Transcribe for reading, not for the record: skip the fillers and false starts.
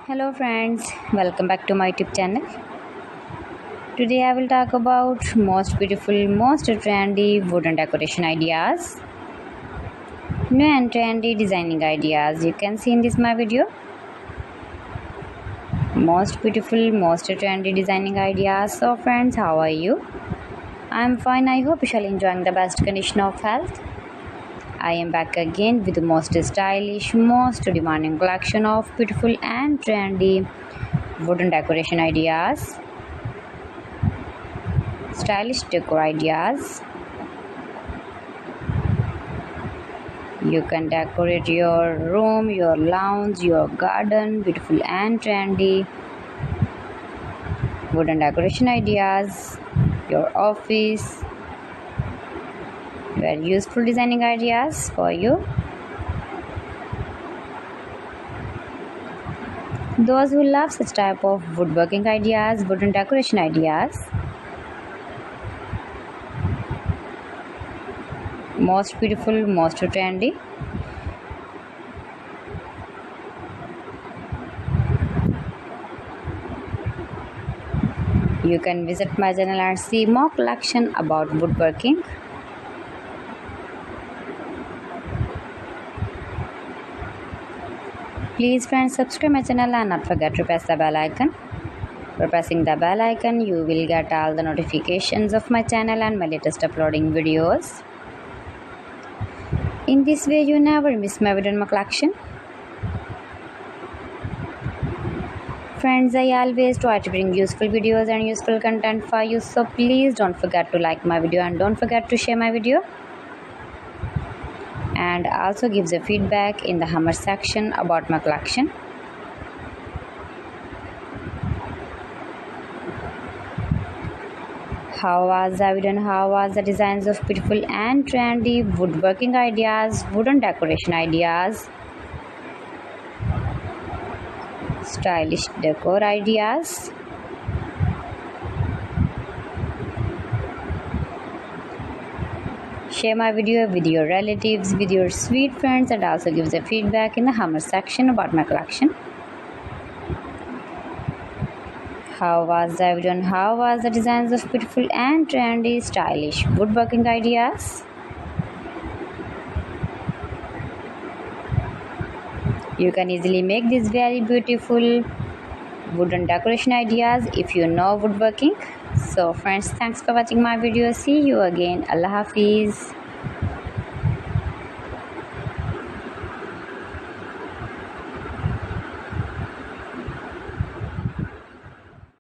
Hello friends, welcome back to my YouTube channel. Today I will talk about most beautiful, most trendy wooden decoration ideas. New and trendy designing ideas you can see in this my video. Most beautiful, most trendy designing ideas. So friends, how are you? I am fine. I hope you shall enjoying the best condition of health. I am back again with the most stylish, most demanding collection of beautiful and trendy wooden decoration ideas, stylish decor ideas. You can decorate your room, your lounge, your garden, beautiful and trendy wooden decoration ideas, your office. Very useful designing ideas for you. Those who love such type of woodworking ideas, wooden decoration ideas. Most beautiful, most trendy. You can visit my channel and see more collection about woodworking. Please friends, subscribe my channel and not forget to press the bell icon. By pressing the bell icon, you will get all the notifications of my channel and my latest uploading videos. In this way, you never miss my video in my collection. Friends, I always try to bring useful videos and useful content for you, so please don't forget to like my video and don't forget to share my video. And also gives a feedback in the comment section about my collection. How was the video and how was the designs of beautiful and trendy woodworking ideas, wooden decoration ideas, stylish decor ideas. Share my video with your relatives, with your sweet friends, and also gives a feedback in the comment section about my collection. How was the video and how was the designs of beautiful and trendy stylish woodworking ideas? You can easily make these very beautiful wooden decoration ideas if you know woodworking. So friends, thanks for watching my video. See you again. Allah Hafiz.